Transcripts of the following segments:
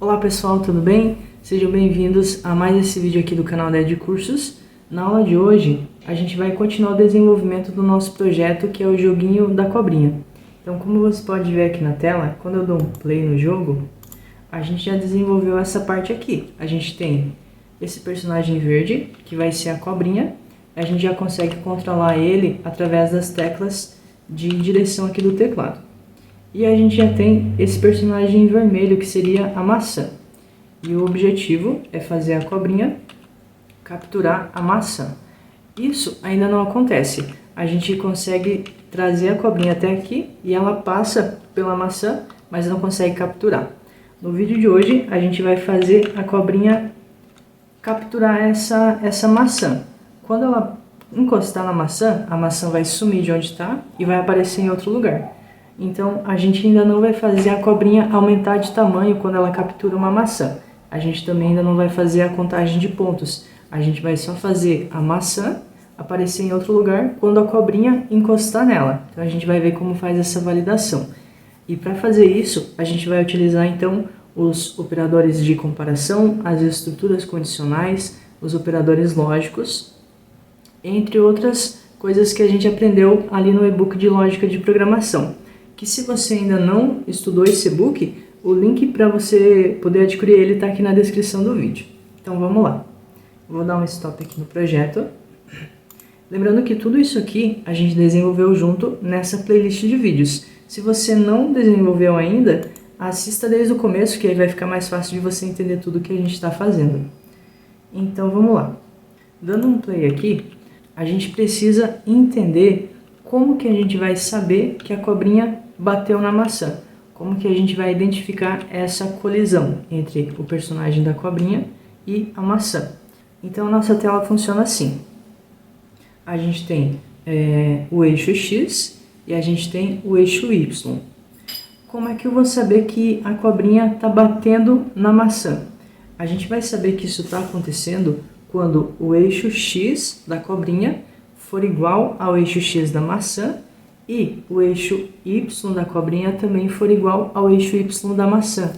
Olá pessoal, tudo bem? Sejam bem-vindos a mais esse vídeo aqui do canal da Edcursos. Na aula de hoje, a gente vai continuar o desenvolvimento do nosso projeto, que é o joguinho da cobrinha. Então, como você pode ver aqui na tela, quando eu dou um play no jogo, a gente já desenvolveu essa parte aqui. A gente tem esse personagem verde, que vai ser a cobrinha. A gente já consegue controlar ele através das teclas de direção aqui do teclado. E a gente já tem esse personagem vermelho, que seria a maçã. E o objetivo é fazer a cobrinha capturar a maçã. Isso ainda não acontece. A gente consegue trazer a cobrinha até aqui e ela passa pela maçã, mas não consegue capturar. No vídeo de hoje, a gente vai fazer a cobrinha capturar essa maçã. Quando ela encostar na maçã, a maçã vai sumir de onde está e vai aparecer em outro lugar. Então, a gente ainda não vai fazer a cobrinha aumentar de tamanho quando ela captura uma maçã. A gente também ainda não vai fazer a contagem de pontos. A gente vai só fazer a maçã aparecer em outro lugar quando a cobrinha encostar nela. Então, a gente vai ver como faz essa validação. E para fazer isso, a gente vai utilizar então os operadores de comparação, as estruturas condicionais, os operadores lógicos, entre outras coisas que a gente aprendeu ali no e-book de lógica de programação. Que se você ainda não estudou esse e-book, o link para você poder adquirir ele está aqui na descrição do vídeo. Então vamos lá. Vou dar um stop aqui no projeto. Lembrando que tudo isso aqui a gente desenvolveu junto nessa playlist de vídeos. Se você não desenvolveu ainda, assista desde o começo, que aí vai ficar mais fácil de você entender tudo que a gente está fazendo. Então vamos lá. Dando um play aqui, a gente precisa entender como que a gente vai saber que a cobrinha bateu na maçã. Como que a gente vai identificar essa colisão entre o personagem da cobrinha e a maçã. Então a nossa tela funciona assim. A gente tem o eixo X e a gente tem o eixo Y. Como é que eu vou saber que a cobrinha está batendo na maçã? A gente vai saber que isso está acontecendo quando o eixo X da cobrinha for igual ao eixo X da maçã e o eixo Y da cobrinha também for igual ao eixo Y da maçã.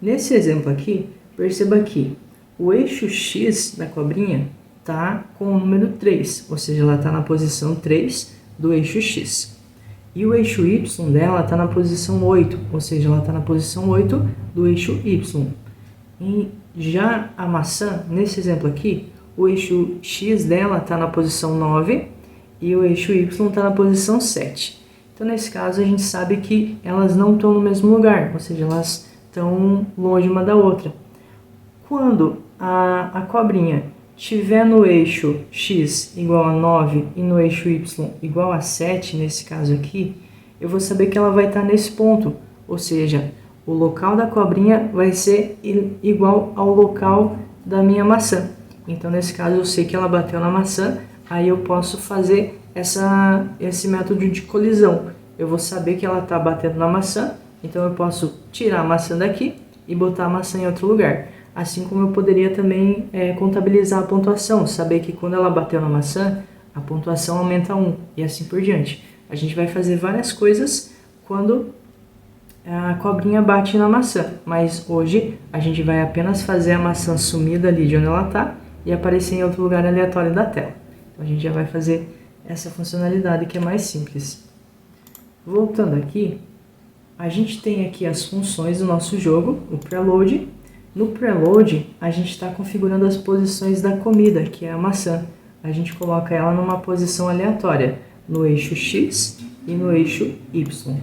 Nesse exemplo aqui, perceba que o eixo X da cobrinha está com o número 3, ou seja, ela está na posição 3 do eixo X. E o eixo Y dela está na posição 8, ou seja, ela está na posição 8 do eixo Y. E já a maçã, nesse exemplo aqui, o eixo X dela está na posição 9 e o eixo Y está na posição 7. Então, nesse caso, a gente sabe que elas não estão no mesmo lugar, ou seja, elas estão longe uma da outra. Quando a cobrinha estiver no eixo X igual a 9 e no eixo Y igual a 7, nesse caso aqui, eu vou saber que ela vai estar nesse ponto, ou seja, o local da cobrinha vai ser igual ao local da minha maçã. Então, nesse caso, eu sei que ela bateu na maçã, aí eu posso fazer esse método de colisão. Eu vou saber que ela está batendo na maçã, então eu posso tirar a maçã daqui e botar a maçã em outro lugar. Assim como eu poderia também contabilizar a pontuação, saber que quando ela bateu na maçã, a pontuação aumenta 1 e assim por diante. A gente vai fazer várias coisas quando a cobrinha bate na maçã, mas hoje a gente vai apenas fazer a maçã sumir dali de onde ela está e aparecer em outro lugar aleatório da tela. Então a gente já vai fazer essa funcionalidade que é mais simples. Voltando aqui, a gente tem aqui as funções do nosso jogo, o preload. No preload, a gente está configurando as posições da comida, que é a maçã. A gente coloca ela numa posição aleatória, no eixo X e no eixo Y.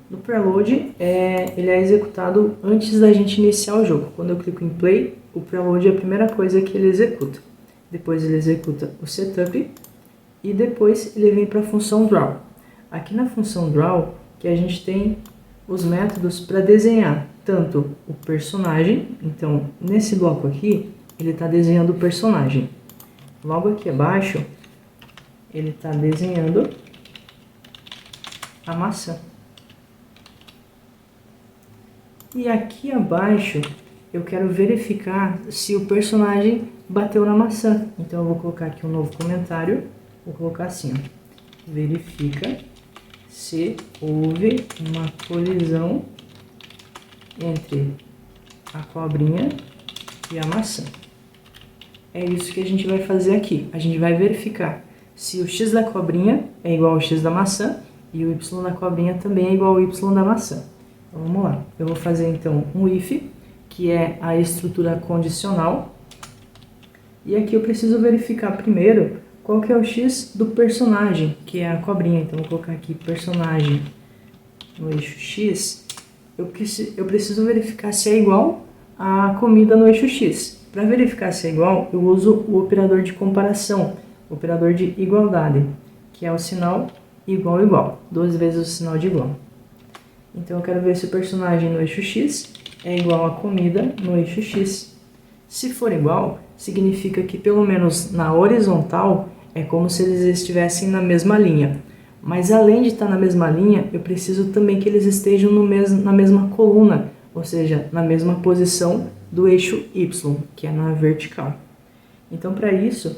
No preload, ele é executado antes da gente iniciar o jogo. Quando eu clico em play, o preload é a primeira coisa que ele executa. Depois ele executa o setup e depois ele vem para a função draw. Aqui na função draw que a gente tem os métodos para desenhar tanto o personagem. Então, nesse bloco aqui, ele está desenhando o personagem. Logo aqui abaixo, ele está desenhando a maçã. E aqui abaixo, eu quero verificar se o personagem bateu na maçã. Então, eu vou colocar aqui um novo comentário. Vou colocar assim, ó. Verifica se houve uma colisão entre a cobrinha e a maçã. É isso que a gente vai fazer aqui. A gente vai verificar se o x da cobrinha é igual ao x da maçã e o y da cobrinha também é igual ao y da maçã. Então, vamos lá. Eu vou fazer então um if, que é a estrutura condicional. E aqui eu preciso verificar primeiro qual que é o x do personagem, que é a cobrinha. Então, vou colocar aqui personagem no eixo x. Eu preciso verificar se é igual a comida no eixo x. Para verificar se é igual, eu uso o operador de comparação, o operador de igualdade, que é o sinal igual igual, 2 vezes o sinal de igual. Então eu quero ver se o personagem no eixo x é igual a comida no eixo x. Se for igual, significa que pelo menos na horizontal é como se eles estivessem na mesma linha. Mas além de estar na mesma linha, eu preciso também que eles estejam na mesma coluna, ou seja, na mesma posição do eixo y, que é na vertical. Então, para isso,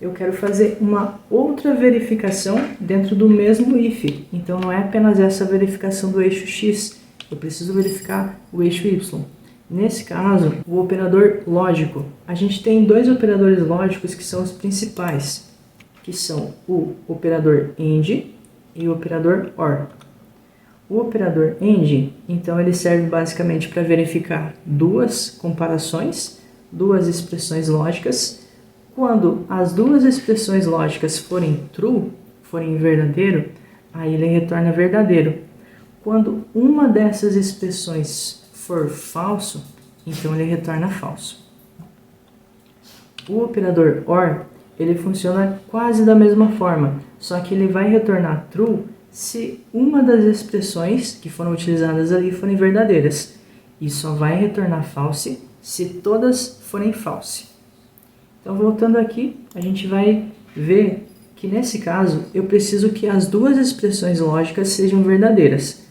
eu quero fazer uma outra verificação dentro do mesmo if. Então, não é apenas essa verificação do eixo x, eu preciso verificar o eixo y. Nesse caso, o operador lógico. A gente tem dois operadores lógicos que são os principais, que são o operador AND e o operador OR. O operador AND, então, ele serve basicamente para verificar duas comparações, duas expressões lógicas. Quando as duas expressões lógicas forem true, forem verdadeiro, aí ele retorna verdadeiro. Quando uma dessas expressões for falso, então ele retorna falso. O operador OR, ele funciona quase da mesma forma, só que ele vai retornar true se uma das expressões que foram utilizadas ali forem verdadeiras, e só vai retornar false se todas forem false. Então, voltando aqui, a gente vai ver que nesse caso eu preciso que as duas expressões lógicas sejam verdadeiras.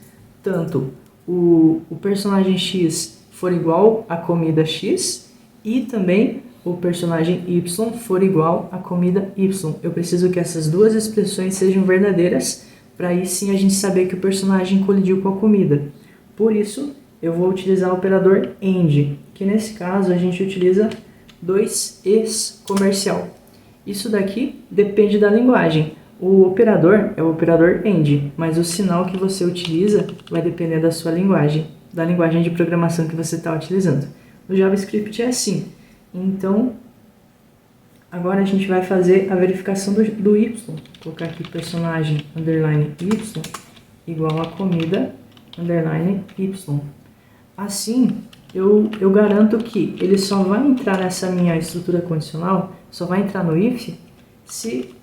Tanto o personagem X for igual à comida X e também o personagem Y for igual à comida Y. Eu preciso que essas duas expressões sejam verdadeiras para aí sim a gente saber que o personagem colidiu com a comida. Por isso, eu vou utilizar o operador AND, que nesse caso a gente utiliza 2es comercial. Isso daqui depende da linguagem. O operador é o operador AND, mas o sinal que você utiliza vai depender da sua linguagem, da linguagem de programação que você está utilizando. No JavaScript é assim. Então, agora a gente vai fazer a verificação do y. Vou colocar aqui personagem underline y igual a comida underline y. Assim, eu garanto que ele só vai entrar nessa minha estrutura condicional, só vai entrar no if, se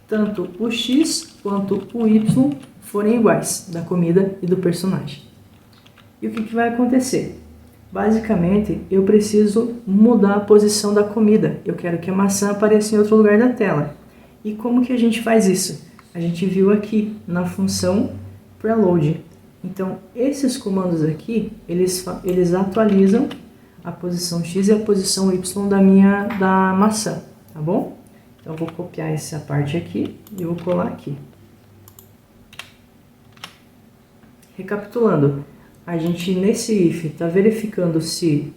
tanto o x quanto o y forem iguais, da comida e do personagem. E o que vai acontecer? Basicamente, eu preciso mudar a posição da comida. Eu quero que a maçã apareça em outro lugar da tela. E como que a gente faz isso? A gente viu aqui na função preload. Então, esses comandos aqui, eles atualizam a posição x e a posição y da maçã, tá bom? Então, eu vou copiar essa parte aqui e vou colar aqui. Recapitulando, a gente nesse if está verificando se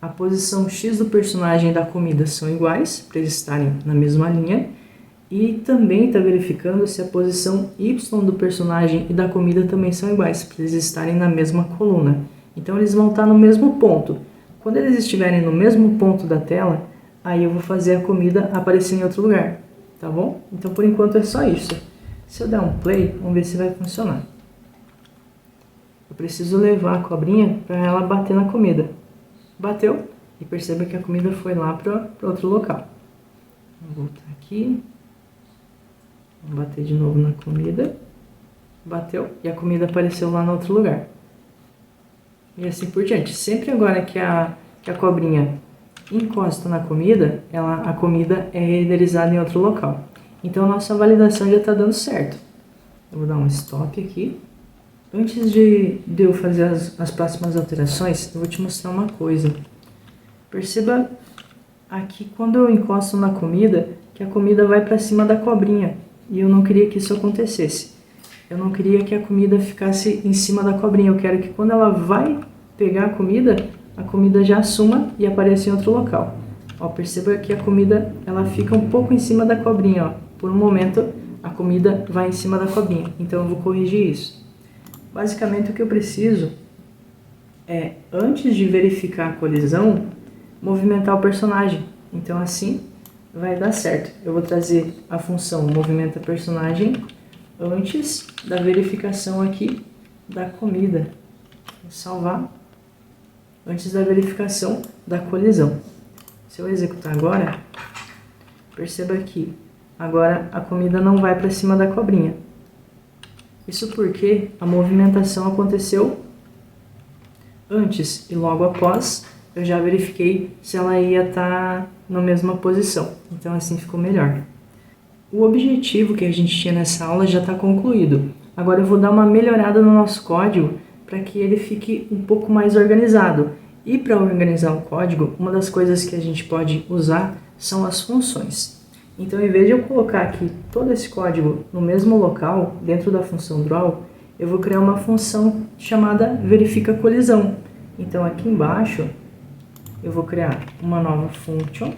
a posição x do personagem e da comida são iguais, para eles estarem na mesma linha, e também está verificando se a posição y do personagem e da comida também são iguais, para eles estarem na mesma coluna. Então eles vão estar no mesmo ponto. Quando eles estiverem no mesmo ponto da tela, aí eu vou fazer a comida aparecer em outro lugar, tá bom? Então por enquanto é só isso. Se eu der um play, vamos ver se vai funcionar. Eu preciso levar a cobrinha para ela bater na comida. Bateu, e perceba que a comida foi lá para outro local. Vou voltar aqui. Vou bater de novo na comida. Bateu, e a comida apareceu lá no outro lugar. E assim por diante. Sempre agora que a cobrinha encosta na comida, a comida é renderizada em outro local. Então a nossa validação já está dando certo. Eu vou dar um stop aqui. Antes de eu fazer as próximas alterações, eu vou te mostrar uma coisa. Perceba aqui quando eu encosto na comida, que a comida vai para cima da cobrinha. E eu não queria que isso acontecesse. Eu não queria que a comida ficasse em cima da cobrinha. Eu quero que quando ela vai pegar a comida já suma e apareça em outro local. Ó, perceba que a comida ela fica um pouco em cima da cobrinha, ó. Por um momento a comida vai em cima da cobrinha, então eu vou corrigir isso. Basicamente o que eu preciso é, antes de verificar a colisão, movimentar o personagem. Então assim vai dar certo. Eu vou trazer a função movimenta personagem antes da verificação aqui da comida. Vou salvar antes da verificação da colisão. Se eu executar agora, perceba que agora a comida não vai para cima da cobrinha. Isso porque a movimentação aconteceu antes e logo após eu já verifiquei se ela ia estar na mesma posição. Então assim ficou melhor. O objetivo que a gente tinha nessa aula já está concluído. Agora eu vou dar uma melhorada no nosso código para que ele fique um pouco mais organizado. E para organizar o código, uma das coisas que a gente pode usar são as funções. Então, em vez de eu colocar aqui todo esse código no mesmo local, dentro da função draw, eu vou criar uma função chamada verifica colisão. Então, aqui embaixo, eu vou criar uma nova function.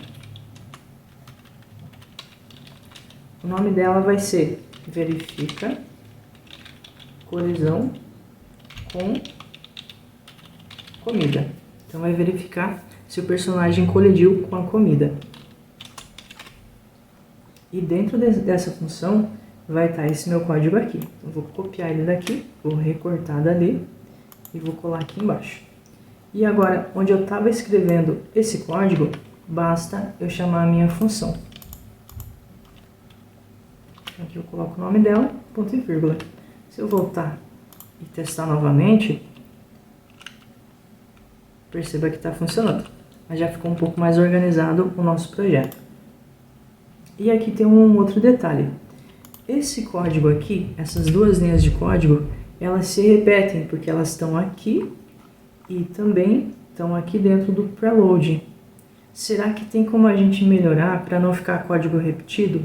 O nome dela vai ser verifica colisão com comida. Então vai verificar se o personagem colidiu com a comida. E dentro dessa função vai estar esse meu código aqui. Eu vou copiar ele daqui, vou recortar dali e vou colar aqui embaixo. E agora, onde eu estava escrevendo esse código, basta eu chamar a minha função. Aqui eu coloco o nome dela, ponto e vírgula. Se eu voltar e testar novamente, perceba que está funcionando. Mas já ficou um pouco mais organizado o nosso projeto. E aqui tem um outro detalhe. Esse código aqui, essas duas linhas de código, elas se repetem, porque elas estão aqui e também estão aqui dentro do preload. Será que tem como a gente melhorar para não ficar código repetido?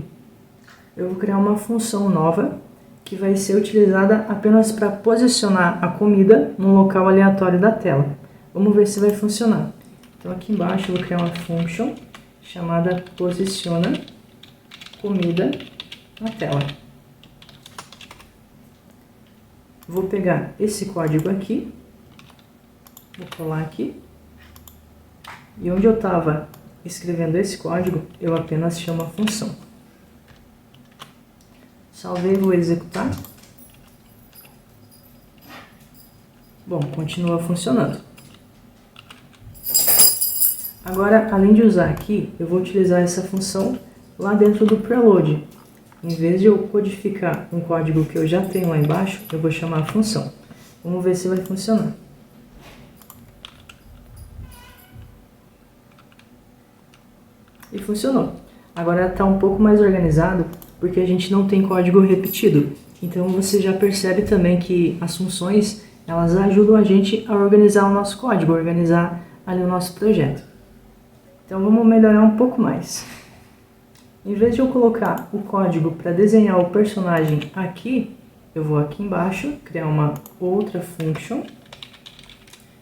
Eu vou criar uma função nova que vai ser utilizada apenas para posicionar a comida num local aleatório da tela. Vamos ver se vai funcionar. Então aqui embaixo eu vou criar uma function chamada posiciona comida na tela. Vou pegar esse código aqui, vou colar aqui, e onde eu estava escrevendo esse código, eu apenas chamo a função. Salvei e vou executar. Bom, continua funcionando. Agora, além de usar aqui, eu vou utilizar essa função lá dentro do preload. Em vez de eu codificar um código que eu já tenho lá embaixo, eu vou chamar a função. Vamos ver se vai funcionar. E funcionou. Agora está um pouco mais organizado, porque a gente não tem código repetido. Então você já percebe também que as funções, elas ajudam a gente a organizar o nosso código, organizar ali o nosso projeto. Então vamos melhorar um pouco mais. Em vez de eu colocar o código para desenhar o personagem aqui, eu vou aqui embaixo criar uma outra function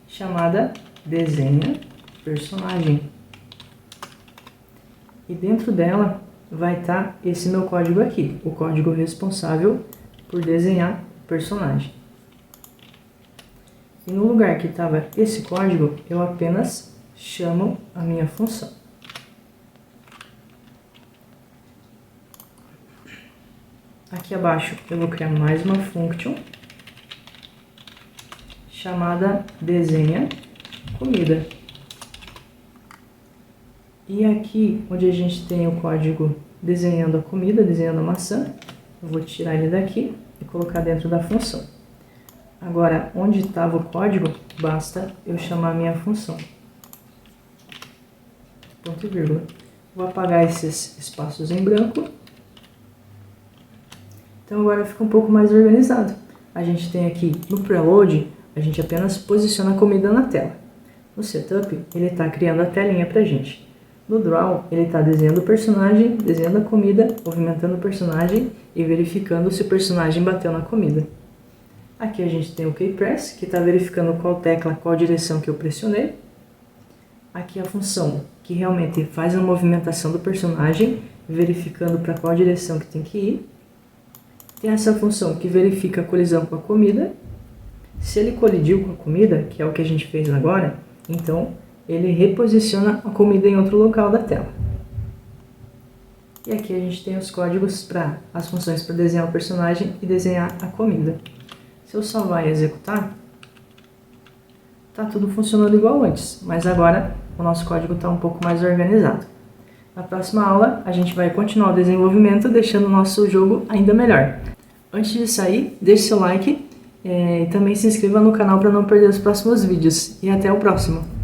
chamada desenha personagem. E dentro dela vai estar esse meu código aqui, o código responsável por desenhar o personagem. E no lugar que estava esse código, eu apenas chamo a minha função. Aqui abaixo eu vou criar mais uma function chamada desenha comida. E aqui onde a gente tem o código desenhando a comida, desenhando a maçã, eu vou tirar ele daqui e colocar dentro da função. Agora, onde estava o código, basta eu chamar a minha função. Ponto e vírgula. Vou apagar esses espaços em branco. Então agora fica um pouco mais organizado. A gente tem aqui no preload, a gente apenas posiciona a comida na tela. No setup, ele está criando a telinha pra gente. No draw, ele está desenhando o personagem, desenhando a comida, movimentando o personagem e verificando se o personagem bateu na comida. Aqui a gente tem o keypress, que está verificando qual tecla, qual direção que eu pressionei. Aqui a função que realmente faz a movimentação do personagem, verificando para qual direção que tem que ir. Tem essa função que verifica a colisão com a comida. Se ele colidiu com a comida, que é o que a gente fez agora, então ele reposiciona a comida em outro local da tela. E aqui a gente tem os códigos para as funções para desenhar o personagem e desenhar a comida. Se eu salvar e executar, tá tudo funcionando igual antes, mas agora o nosso código está um pouco mais organizado. Na próxima aula, a gente vai continuar o desenvolvimento, deixando o nosso jogo ainda melhor. Antes de sair, deixe seu like e também se inscreva no canal para não perder os próximos vídeos. E até o próximo!